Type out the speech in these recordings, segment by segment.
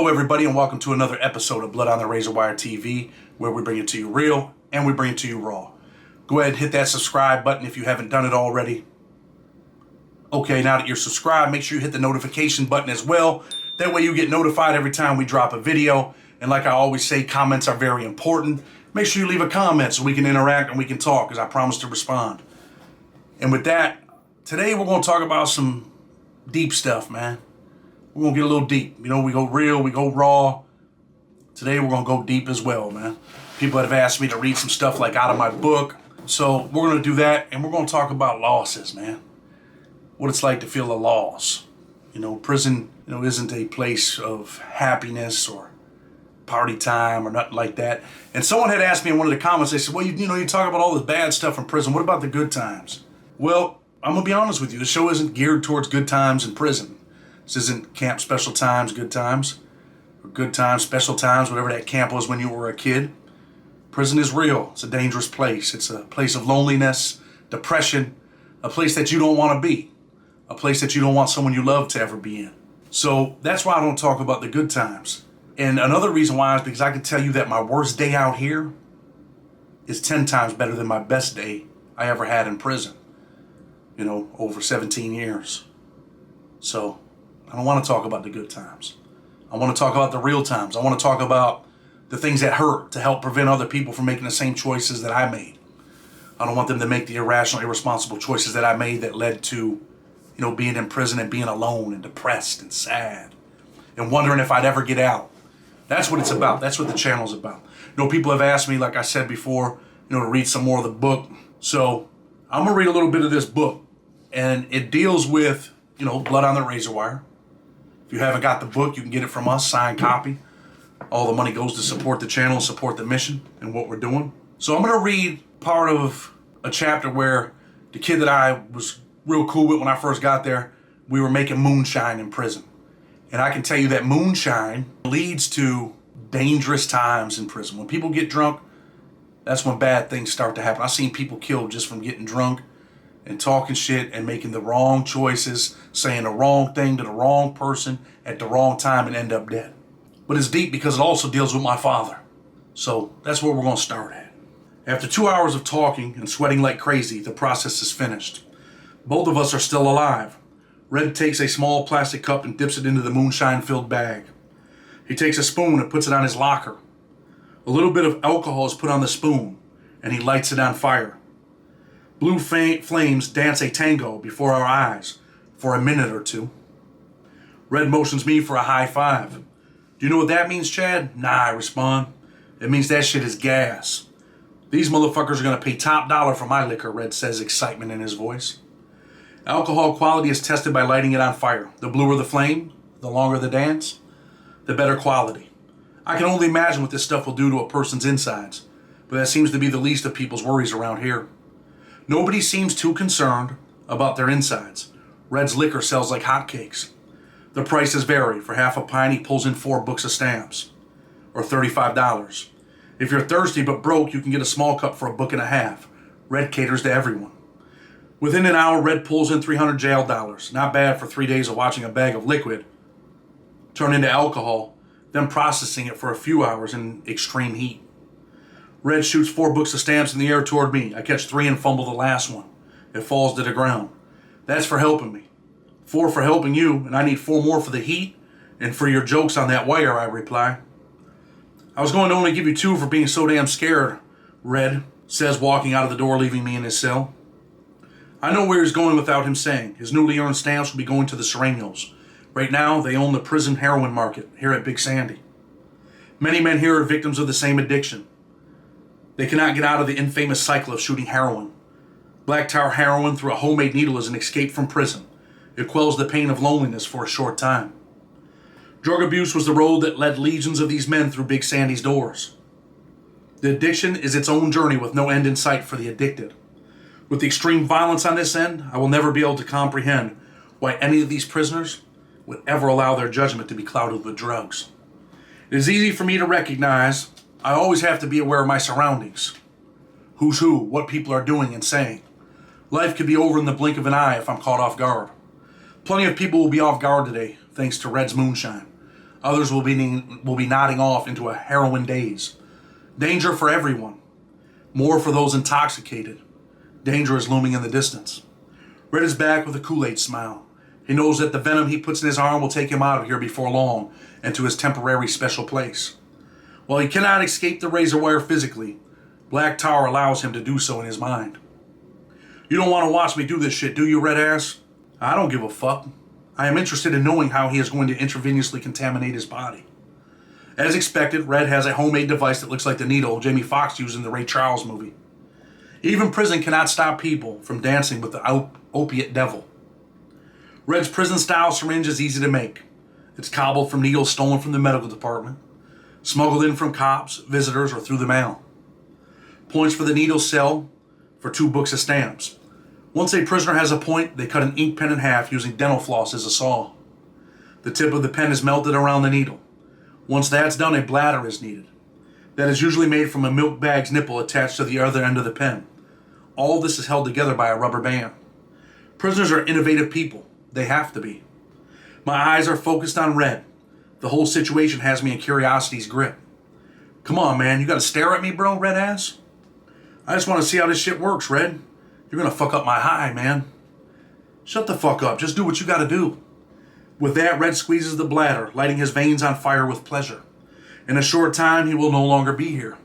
everybody, and welcome to another episode of Blood on the Razor Wire TV, where we bring it to you real and we bring it to you raw. Go ahead and hit that subscribe button if you haven't done it already. Okay, now that you're subscribed, make sure you hit the notification button as well. That way you get notified every time we drop a video. And like I always say, comments are very important. Make sure you leave a comment so we can interact and we can talk, because I promise to respond. And with that, today we're going to talk about some deep stuff, man. We're going to get a little deep. You know, we go real, we go raw. Today we're going to go deep as well, man. People have asked me to read some stuff like out of my book. So we're going to do that, and we're going to talk about losses, man. What it's like to feel a loss. You know, prison, isn't a place of happiness or party time or nothing like that. And someone had asked me in one of the comments, they said, well, you talk about all the bad stuff in prison. What about the good times? Well, I'm going to be honest with you. The show isn't geared towards good times in prison. This isn't camp special times, good times, or good times, special times, whatever that camp was when you were a kid. Prison is real. It's a dangerous place. It's a place of loneliness, depression, a place that you don't want to be, a place that you don't want someone you love to ever be in. So that's why I don't talk about the good times. And another reason why is because I can tell you that my worst day out here is 10 times better than my best day I ever had in prison, over 17 years. So I don't want to talk about the good times. I want to talk about the real times. I want to talk about the things that hurt to help prevent other people from making the same choices that I made. I don't want them to make the irrational, irresponsible choices that I made that led to, being in prison and being alone and depressed and sad and wondering if I'd ever get out. That's what it's about. That's what the channel's about. People have asked me, like I said before, to read some more of the book. So I'm going to read a little bit of this book. And it deals with, blood on the razor wire. If you haven't got the book, you can get it from us, signed copy. All the money goes to support the channel and support the mission and what we're doing. So I'm going to read part of a chapter where the kid that I was real cool with when I first got there, we were making moonshine in prison. And I can tell you that moonshine leads to dangerous times in prison. When people get drunk, that's when bad things start to happen. I've seen people killed just from getting drunk and talking shit and making the wrong choices, saying the wrong thing to the wrong person at the wrong time and end up dead. But it's deep because it also deals with my father. So that's where we're going to start at. After 2 hours of talking and sweating like crazy, the process is finished. Both of us are still alive. Red takes a small plastic cup and dips it into the moonshine-filled bag. He takes a spoon and puts it on his locker. A little bit of alcohol is put on the spoon, and he lights it on fire. Blue flames dance a tango before our eyes for a minute or two. Red motions me for a high five. Do you know what that means, Chad? Nah, I respond. It means that shit is gas. These motherfuckers are going to pay top dollar for my liquor, Red says, excitement in his voice. Alcohol quality is tested by lighting it on fire. The bluer the flame, the longer the dance, the better quality. I can only imagine what this stuff will do to a person's insides, but that seems to be the least of people's worries around here. Nobody seems too concerned about their insides. Red's liquor sells like hotcakes. The prices vary. For half a pint, he pulls in 4 books of stamps, or $35. If you're thirsty but broke, you can get a small cup for $1.50. Red caters to everyone. Within an hour, Red pulls in 300 jail dollars. Not bad for 3 days of watching a bag of liquid turn into alcohol, then processing it for a few hours in extreme heat. Red shoots 4 books of stamps in the air toward me. I catch 3 and fumble the last one. It falls to the ground. That's for helping me. 4 for helping you, and I need 4 more for the heat and for your jokes on that wire, I reply. I was going to only give you 2 for being so damn scared, Red says, walking out of the door, leaving me in his cell. I know where he's going without him saying. His newly earned stamps will be going to the Serranos. Right now, they own the prison heroin market here at Big Sandy. Many men here are victims of the same addiction. They cannot get out of the infamous cycle of shooting heroin. Black tar heroin through a homemade needle is an escape from prison. It quells the pain of loneliness for a short time. Drug abuse was the road that led legions of these men through Big Sandy's doors. The addiction is its own journey with no end in sight for the addicted. With the extreme violence on this end, I will never be able to comprehend why any of these prisoners would ever allow their judgment to be clouded with drugs. It is easy for me to recognize. I always have to be aware of my surroundings. Who's who, what people are doing and saying. Life could be over in the blink of an eye if I'm caught off guard. Plenty of people will be off guard today, thanks to Red's moonshine. Others will be nodding off into a heroin daze. Danger for everyone. More for those intoxicated. Danger is looming in the distance. Red is back with a Kool-Aid smile. He knows that the venom he puts in his arm will take him out of here before long and to his temporary special place. While he cannot escape the razor wire physically, Black Tower allows him to do so in his mind. You don't want to watch me do this shit, do you, Red Ass? I don't give a fuck. I am interested in knowing how he is going to intravenously contaminate his body. As expected, Red has a homemade device that looks like the needle Jamie Foxx used in the Ray Charles movie. Even prison cannot stop people from dancing with the opiate devil. Red's prison-style syringe is easy to make. It's cobbled from needles stolen from the medical department, smuggled in from cops, visitors, or through the mail. Points for the needle sell for 2 books of stamps. Once a prisoner has a point, they cut an ink pen in half using dental floss as a saw. The tip of the pen is melted around the needle. Once that's done, a bladder is needed. That is usually made from a milk bag's nipple attached to the other end of the pen. All this is held together by a rubber band. Prisoners are innovative people. They have to be. My eyes are focused on Red. The whole situation has me in curiosity's grip. Come on, man, you gotta stare at me, bro, Red Ass? I just want to see how this shit works, Red. You're gonna fuck up my high, man. Shut the fuck up. Just do what you gotta do. With that, Red squeezes the bladder, lighting his veins on fire with pleasure. In a short time, he will no longer be here.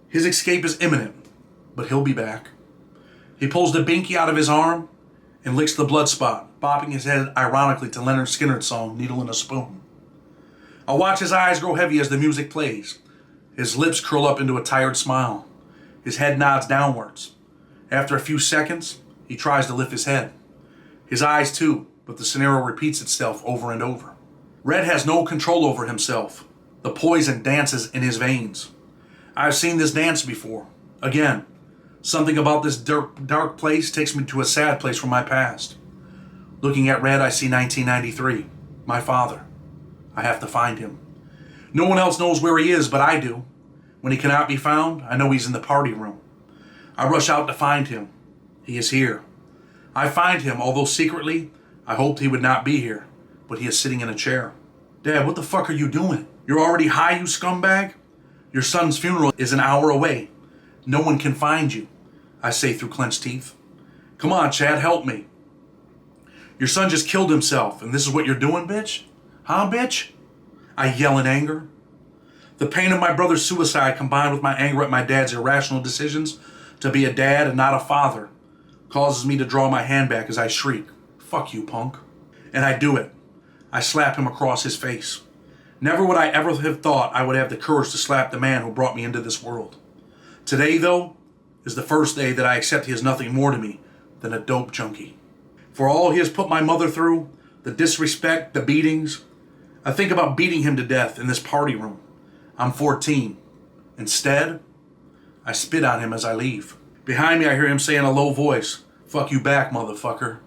His escape is imminent, but he'll be back. He pulls the binky out of his arm and licks the blood spot, bopping his head ironically to Leonard Skinner's song, Needle in a Spoon. I watch his eyes grow heavy as the music plays. His lips curl up into a tired smile. His head nods downwards. After a few seconds, he tries to lift his head. His eyes too, but the scenario repeats itself over and over. Red has no control over himself. The poison dances in his veins. I've seen this dance before. Again, something about this dark place takes me to a sad place from my past. Looking at Red, I see 1993. My father. I have to find him. No one else knows where he is, but I do. When he cannot be found, I know he's in the party room. I rush out to find him. He is here. I find him, although secretly, I hoped he would not be here, but he is sitting in a chair. Dad, what the fuck are you doing? You're already high, you scumbag? Your son's funeral is an hour away. No one can find you, I say through clenched teeth. Come on, Chad, help me. Your son just killed himself, and this is what you're doing, bitch? Huh, bitch? I yell in anger. The pain of my brother's suicide combined with my anger at my dad's irrational decisions to be a dad and not a father causes me to draw my hand back as I shriek, fuck you, punk. And I do it. I slap him across his face. Never would I ever have thought I would have the courage to slap the man who brought me into this world. Today, though, is the first day that I accept he is nothing more to me than a dope junkie. For all he has put my mother through, the disrespect, the beatings, I think about beating him to death in this party room. I'm 14. Instead, I spit on him as I leave. Behind me, I hear him say in a low voice, fuck you back, motherfucker,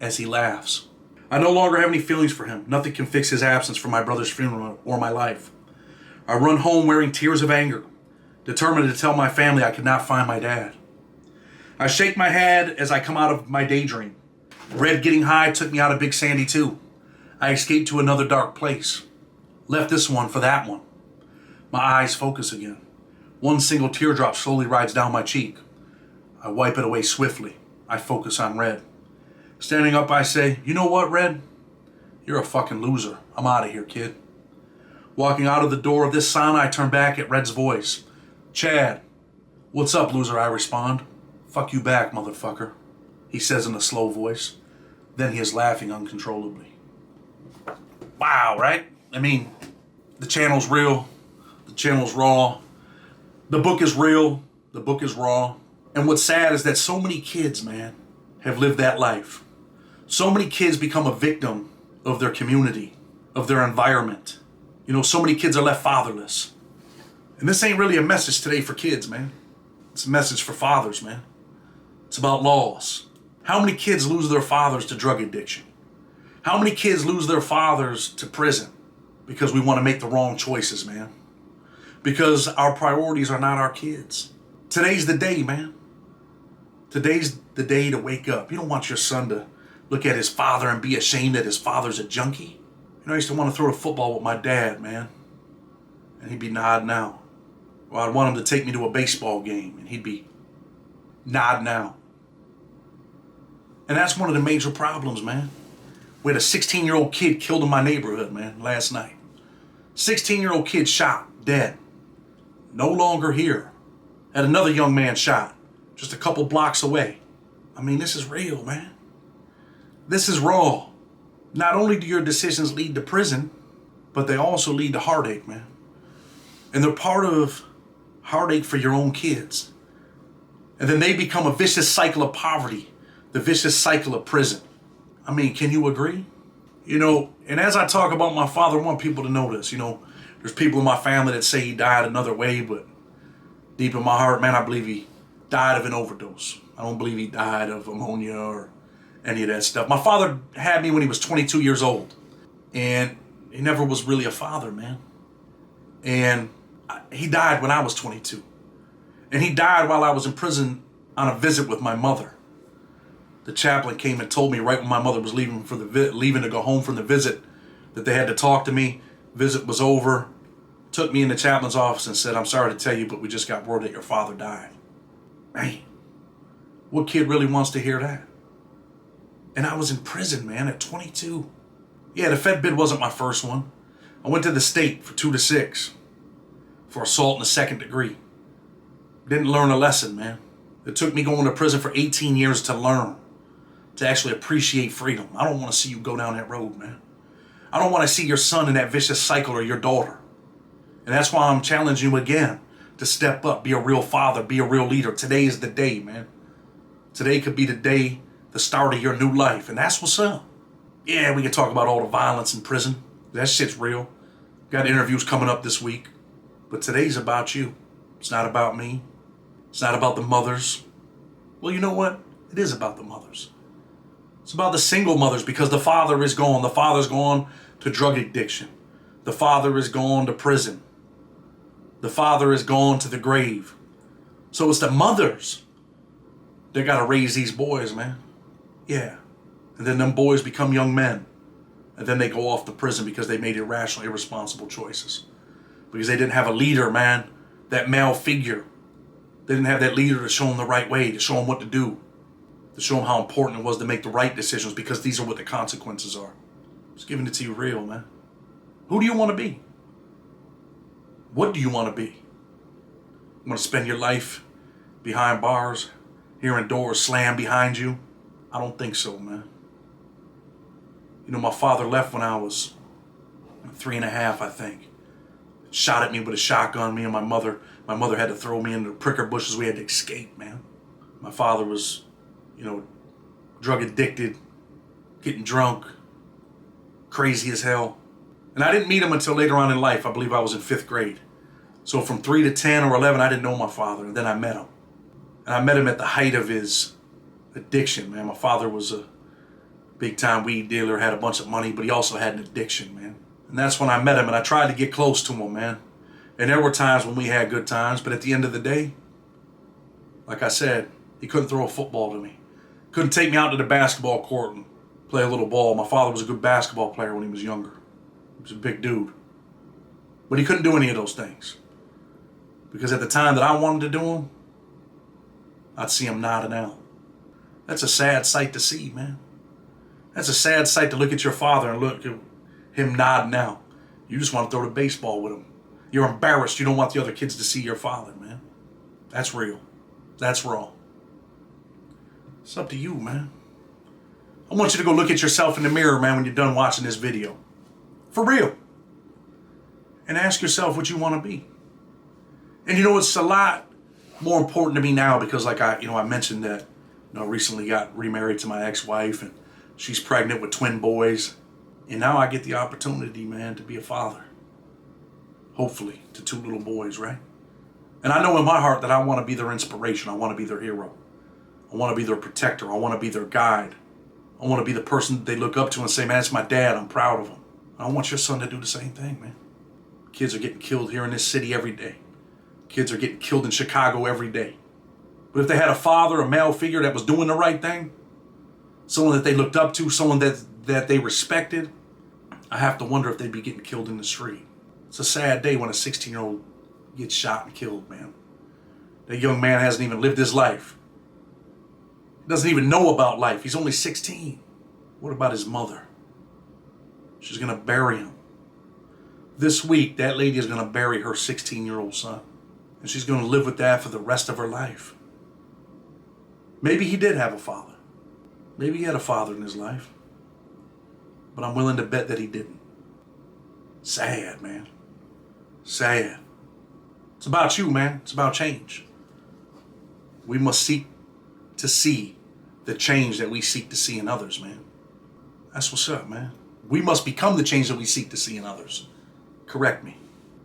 as he laughs. I no longer have any feelings for him. Nothing can fix his absence from my brother's funeral or my life. I run home wearing tears of anger, determined to tell my family I could not find my dad. I shake my head as I come out of my daydream. Red getting high took me out of Big Sandy too. I escaped to another dark place. Left this one for that one. My eyes focus again. One single teardrop slowly rides down my cheek. I wipe it away swiftly. I focus on Red. Standing up, I say, you know what, Red? You're a fucking loser. I'm out of here, kid. Walking out of the door of this sauna, I turn back at Red's voice. Chad. What's up, loser? I respond. Fuck you back, motherfucker, he says in a slow voice. Then he is laughing uncontrollably. Wow, right? I mean, the channel's real. The channel's raw. The book is real. The book is raw. And what's sad is that so many kids, man, have lived that life. So many kids become a victim of their community, of their environment. You know, so many kids are left fatherless. And this ain't really a message today for kids, man. It's a message for fathers, man. It's about laws. How many kids lose their fathers to drug addiction? How many kids lose their fathers to prison because we want to make the wrong choices, man? Because our priorities are not our kids. Today's the day, man. Today's the day to wake up. You don't want your son to look at his father and be ashamed that his father's a junkie I used to want to throw the football with my dad, man. And he'd be nodding out. Or I'd want him to take me to a baseball game, and he'd be nodding out. And that's one of the major problems, man. We had a 16-year-old kid killed in my neighborhood, man, last night. 16-year-old kid shot, dead. No longer here. Had another young man shot, just a couple blocks away. I mean, this is real, man. This is raw. Not only do your decisions lead to prison, but they also lead to heartache, man. And they're part of heartache for your own kids. And then they become a vicious cycle of poverty, the vicious cycle of prison. I mean, can you agree? You know, and as I talk about my father, I want people to know this. You know, there's people in my family that say he died another way, but deep in my heart, man, I believe he died of an overdose. I don't believe he died of ammonia or any of that stuff. My father had me when he was 22 years old, and he never was really a father, man. And he died when I was 22. And he died while I was in prison on a visit with my mother. The chaplain came and told me right when my mother was leaving to go home from the visit that they had to talk to me. Visit was over. Took me in the chaplain's office and said, "I'm sorry to tell you, but we just got word that your father died." Man, what kid really wants to hear that? And I was in prison, man, at 22. Yeah, the Fed bid wasn't my first one. I went to the state for 2 to 6 for assault in the 2nd degree. Didn't learn a lesson, man. It took me going to prison for 18 years to learn, to actually appreciate freedom. I don't want to see you go down that road, man. I don't want to see your son in that vicious cycle or your daughter. And that's why I'm challenging you again to step up, be a real father, be a real leader. Today is the day, man. Today could be the day, the start of your new life. And that's what's up. Yeah, we can talk about all the violence in prison. That shit's real. Got interviews coming up this week. But today's about you. It's not about me. It's not about the mothers. Well, you know what? It is about the mothers. It's about the single mothers because the father is gone. The father's gone to drug addiction. The father is gone to prison. The father is gone to the grave. So it's the mothers that got to raise these boys, man. Yeah. And then them boys become young men. And then they go off to prison because they made irrational, irresponsible choices. Because they didn't have a leader, man. That male figure. They didn't have that leader to show them the right way, to show them what to do. To show them how important it was to make the right decisions because these are what the consequences are. Just giving it to you real, man. Who do you want to be? What do you want to be? You want to spend your life behind bars, hearing doors slam behind you? I don't think so, man. You know, my father left when I was 3.5, I think. Shot at me with a shotgun. Me and my mother had to throw me into the pricker bushes. We had to escape, man. My father was, you know, drug addicted, getting drunk, crazy as hell. And I didn't meet him until later on in life. I believe I was in 5th grade. So from 3 to 10 or 11, I didn't know my father. And then I met him. And I met him at the height of his addiction, man. My father was a big-time weed dealer, had a bunch of money, but he also had an addiction, man. And that's when I met him, and I tried to get close to him, man. And there were times when we had good times, but at the end of the day, like I said, he couldn't throw a football to me. Couldn't take me out to the basketball court and play a little ball. My father was a good basketball player when he was younger. He was a big dude. But he couldn't do any of those things. Because at the time that I wanted to do them, I'd see him nodding out. That's a sad sight to see, man. That's a sad sight to look at your father and look at him nodding out. You just want to throw the baseball with him. You're embarrassed. You don't want the other kids to see your father, man. That's real. That's raw. It's up to you, man. I want you to go look at yourself in the mirror, man, when you're done watching this video. For real. And ask yourself what you want to be. And you know, it's a lot more important to me now because like I mentioned that, I recently got remarried to my ex-wife and she's pregnant with twin boys. And now I get the opportunity, man, to be a father. Hopefully, to 2 little boys, right? And I know in my heart that I want to be their inspiration. I want to be their hero. I want to be their protector. I want to be their guide. I want to be the person that they look up to and say, man, that's my dad. I'm proud of him. I want your son to do the same thing, man. Kids are getting killed here in this city every day. Kids are getting killed in Chicago every day. But if they had a father, a male figure that was doing the right thing, someone that they looked up to, someone that they respected, I have to wonder if they'd be getting killed in the street. It's a sad day when a 16-year-old gets shot and killed, man. That young man hasn't even lived his life. He doesn't even know about life. He's only 16. What about his mother? She's going to bury him. This week, that lady is going to bury her 16-year-old son. And she's going to live with that for the rest of her life. Maybe he did have a father. Maybe he had a father in his life. But I'm willing to bet that he didn't. Sad, man. Sad. It's about you, man. It's about change. We must seek to see the change that we seek to see in others, man. That's what's up, man. We must become the change that we seek to see in others. Correct me.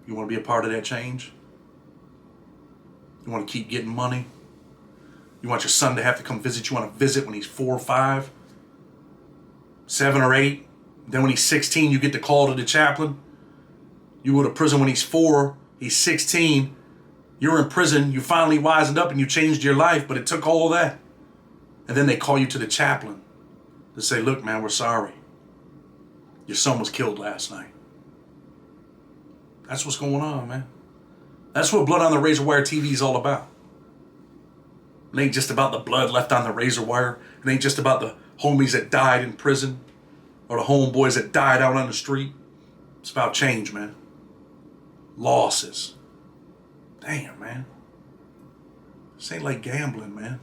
You want to be a part of that change? You want to keep getting money? You want your son to have to come visit you on a visit when he's 4 or 5, 7 or 8? Then when he's 16, you get the call to the chaplain. You go to prison when he's 4, he's 16. You're in prison, you finally wisened up and you changed your life, but it took all that. And then they call you to the chaplain to say, look, man, we're sorry. Your son was killed last night. That's what's going on, man. That's what Blood on the Razor Wire TV is all about. It ain't just about the blood left on the razor wire. It ain't just about the homies that died in prison or the homeboys that died out on the street. It's about change, man. Losses. Damn, man. This ain't like gambling, man.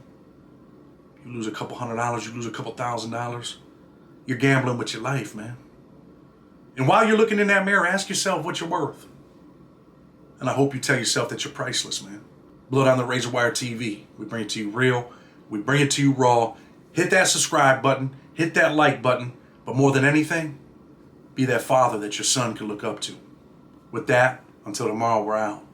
You lose a couple $100, you lose a couple $1,000. You're gambling with your life, man. And while you're looking in that mirror, ask yourself what you're worth. And I hope you tell yourself that you're priceless, man. Blood on the Razor Wire TV. We bring it to you real. We bring it to you raw. Hit that subscribe button. Hit that like button. But more than anything, be that father that your son can look up to. With that, until tomorrow, we're out.